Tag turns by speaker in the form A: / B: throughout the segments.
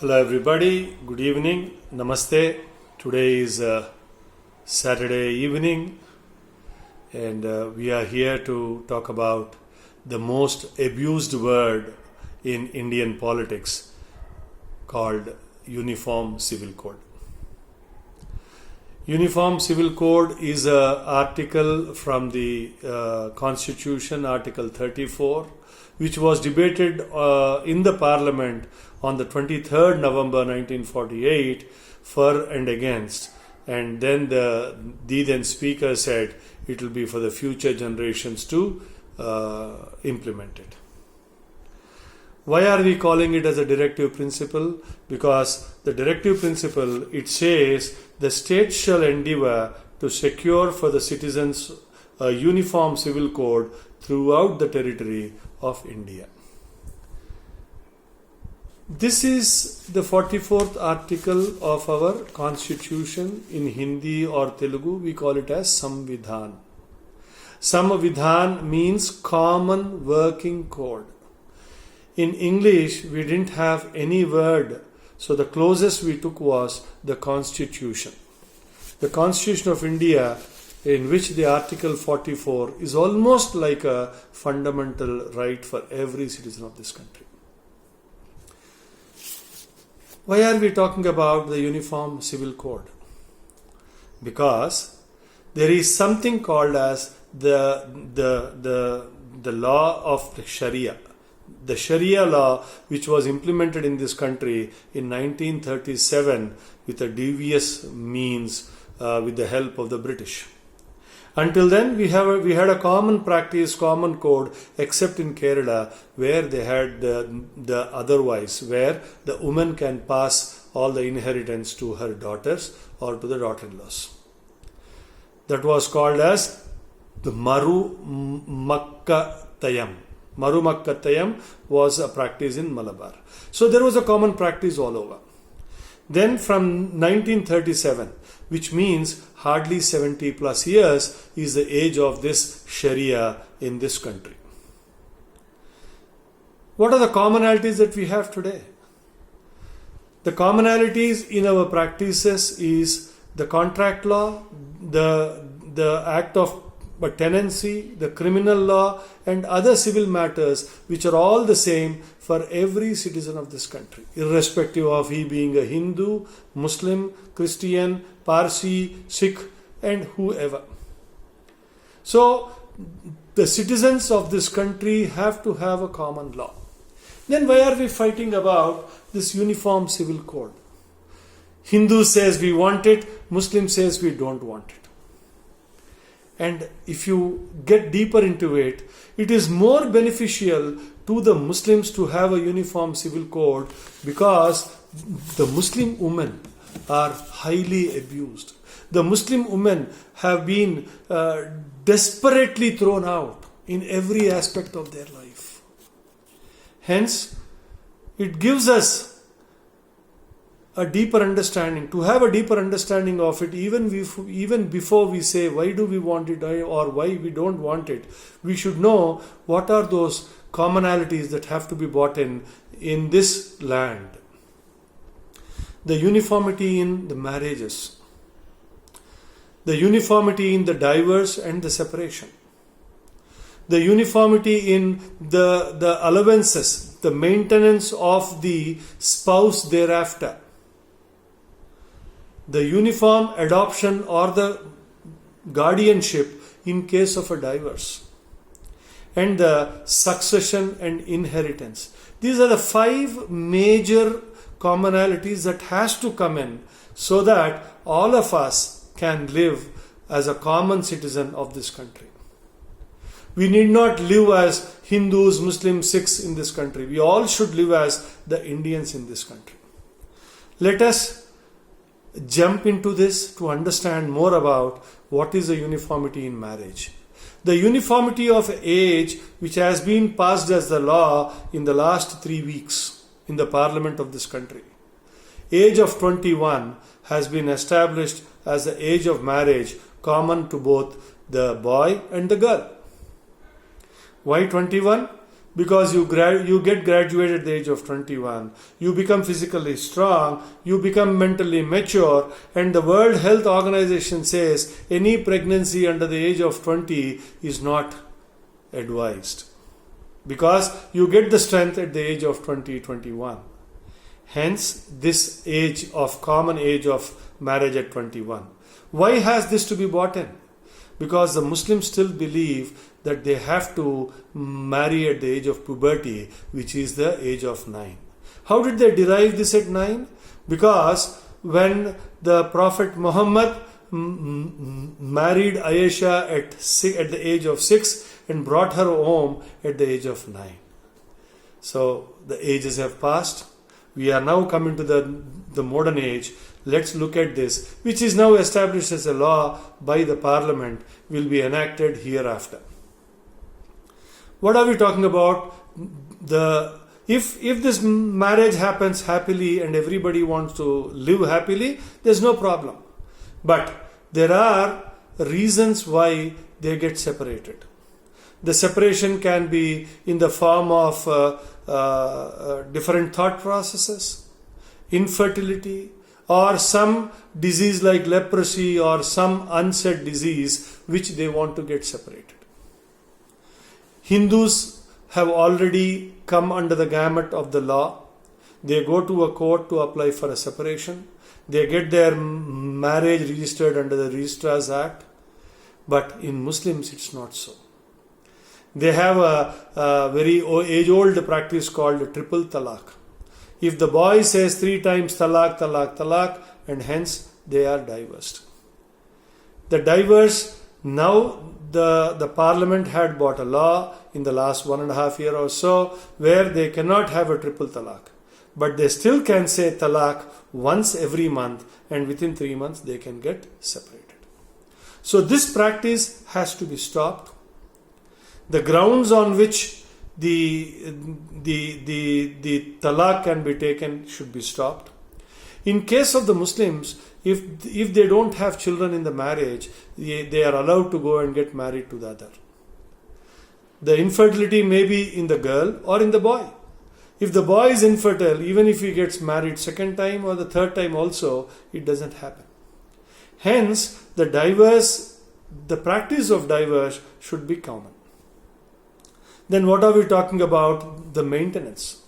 A: Hello everybody, good evening, namaste. Today is Saturday evening and we are here to talk about the most abused word in Indian politics called Uniform Civil Code. Uniform Civil Code is an article from the Constitution, Article 34, which was debated in the Parliament on the 23rd November 1948 for and against, and then the then speaker said it will be for the future generations to implement it. Why are we calling it as a directive principle? Because the directive principle, it says the state shall endeavor to secure for the citizens a uniform civil code throughout the territory of India. This is the 44th article of our constitution. In Hindi or Telugu we call it as Samvidhan. Samvidhan means common working code. In English we didn't have any word, so the closest we took was the Constitution. The Constitution of India, in which the Article 44 is almost like a fundamental right for every citizen of this country. Why are we talking about the Uniform Civil Code? Because there is something called as the law of the Sharia. The Sharia law, which was implemented in this country in 1937 with a devious means with the help of the British. Until then, we had a common practice, common code, except in Kerala, where they had the otherwise, where the woman can pass all the inheritance to her daughters or to the daughter-in-laws. That was called as the Maru Makkatayam. Maru Makkatayam was a practice in Malabar. So there was a common practice all over. Then from 1937, which means hardly 70 plus years, is the age of this Sharia in this country. What are the commonalities that we have today? The commonalities in our practices is the contract law, the act of tenancy, the criminal law, and other civil matters, which are all the same for every citizen of this country, irrespective of he being a Hindu, Muslim, Christian, Parsi, Sikh, and whoever. So the citizens of this country have to have a common law. Then why are we fighting about this uniform civil code? Hindu says we want it, Muslim says we don't want it. And if you get deeper into it, it is more beneficial to the Muslims to have a uniform civil code because the Muslim women are highly abused. The Muslim women have been desperately thrown out in every aspect of their life. Hence, it gives us a deeper understanding, to have a deeper understanding of it, even before we say why do we want it or why we don't want it, we should know what are those commonalities that have to be brought in this land. The uniformity in the marriages, the uniformity in the divorce and the separation, the uniformity in the allowances, the maintenance of the spouse thereafter, the uniform adoption or the guardianship in case of a divorce, and the succession and inheritance. These are the 5 major commonalities that has to come in so that all of us can live as a common citizen of this country. We need not live as Hindus, Muslims, Sikhs in this country. We all should live as the Indians in this country. Let us jump into this to understand more about what is the uniformity in marriage. The uniformity of age, which has been passed as the law in the last 3 weeks in the Parliament of this country. Age of 21 has been established as the age of marriage common to both the boy and the girl. Why 21? because you get graduated at the age of 21, you become physically strong, you become mentally mature, and the World Health Organization says any pregnancy under the age of 20 is not advised, because you get the strength at the age of 20, 21. Hence, this common age of marriage at 21. Why has this to be brought in? Because the Muslims still believe that they have to marry at the age of puberty, which is the age of 9. How did they derive this at 9? Because when the Prophet Muhammad married Aisha at the age of 6 and brought her home at the age of 9. So the ages have passed. We are now coming to the modern age. Let's look at this, which is now established as a law by the Parliament, will be enacted hereafter. What are we talking about? If this marriage happens happily and everybody wants to live happily, there's no problem. But there are reasons why they get separated. The separation can be in the form of different thought processes, infertility, or some disease like leprosy or some unsaid disease which they want to get separated. Hindus have already come under the gamut of the law. They go to a court to apply for a separation. They get their marriage registered under the Registrars Act. But in Muslims, it's not so. They have a very age-old practice called triple talaq. If the boy says 3 times talaq, talaq, talaq, and hence they are divorced. The divorce, now the Parliament had brought a law in the last 1.5 years or so where they cannot have a triple talaq. But they still can say talaq once every month, and within 3 months they can get separated. So this practice has to be stopped. The grounds on which the talaq can be taken should be stopped. In case of the Muslims, if they don't have children in the marriage, they are allowed to go and get married to the other. The infertility may be in the girl or in the boy. If the boy is infertile, even if he gets married second time or the third time also, it doesn't happen. Hence, the practice of divorce should be common. Then what are we talking about? The maintenance.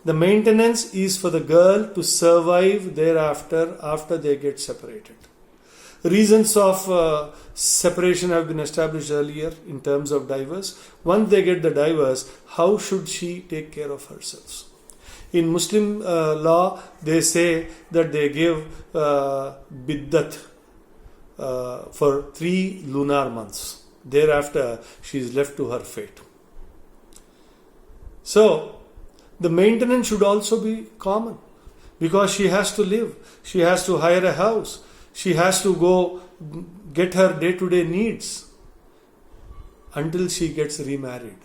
A: The maintenance is for the girl to survive thereafter after they get separated. Reasons of separation have been established earlier in terms of divorce. Once they get the divorce, how should she take care of herself? In Muslim law, they say that they give biddat for 3 lunar months. Thereafter, she is left to her fate. So, the maintenance should also be common because she has to live. She has to hire a house. She has to go get her day-to-day needs until she gets remarried.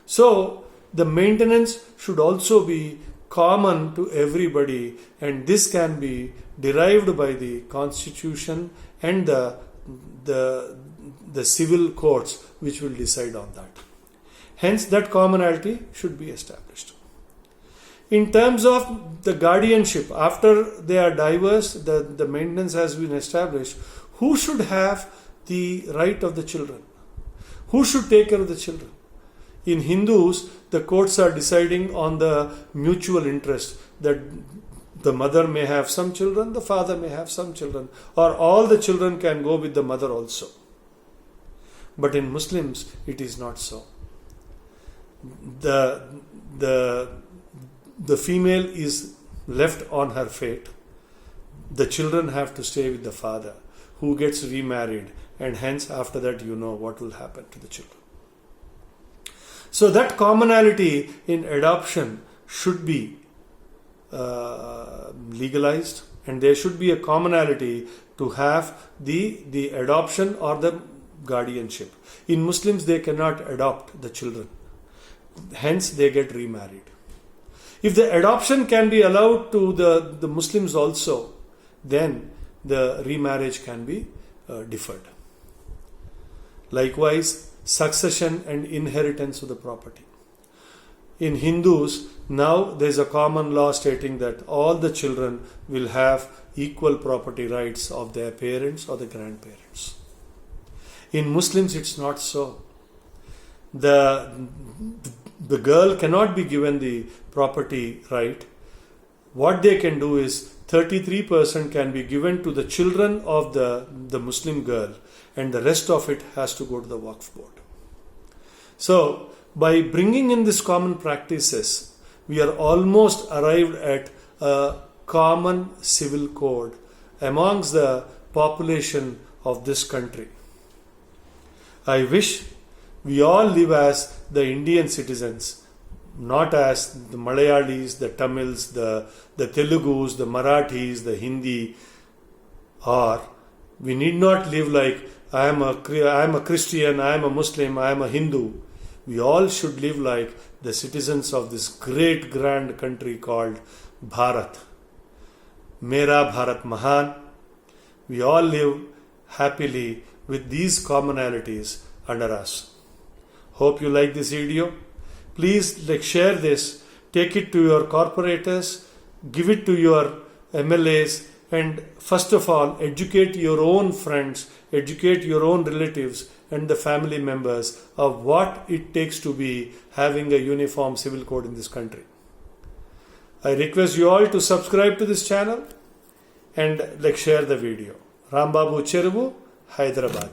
A: So, the maintenance should also be common to everybody, and this can be derived by the constitution and the civil courts which will decide on that. Hence, that commonality should be established. In terms of the guardianship, after they are divorced, the maintenance has been established. Who should have the right of the children? Who should take care of the children? In Hindus, the courts are deciding on the mutual interest that the mother may have some children, the father may have some children, or all the children can go with the mother also. But in Muslims, it is not so. The female is left on her fate. The children have to stay with the father, who gets remarried, and hence after that you know what will happen to the children. So that commonality in adoption should be legalized, and there should be a commonality to have the adoption or the guardianship. In Muslims, they cannot adopt the children. Hence, they get remarried. If the adoption can be allowed to the Muslims also, then the remarriage can be deferred. Likewise, succession and inheritance of the property. In Hindus, now there is a common law stating that all the children will have equal property rights of their parents or the grandparents. In Muslims, it's not so. The girl cannot be given the property right. What they can do is 33% can be given to the children of the Muslim girl, and the rest of it has to go to the Waqf board. So, by bringing in these common practices, we are almost arrived at a common civil code amongst the population of this country. I wish we all live as the Indian citizens, not as the Malayalis, the Tamils, the Telugus, the Marathis, the Hindi, or we need not live like I am a Christian, I am a Muslim, I am a Hindu. We all should live like the citizens of this great grand country called Bharat. Mera Bharat Mahan. We all live happily with these commonalities under us. Hope you like this video. Please share this, take it to your corporators, give it to your MLAs, and first of all, educate your own friends, educate your own relatives and the family members of what it takes to be having a uniform civil code in this country. I request you all to subscribe to this channel and share the video. Rambabu, Cheruvu, Hyderabad.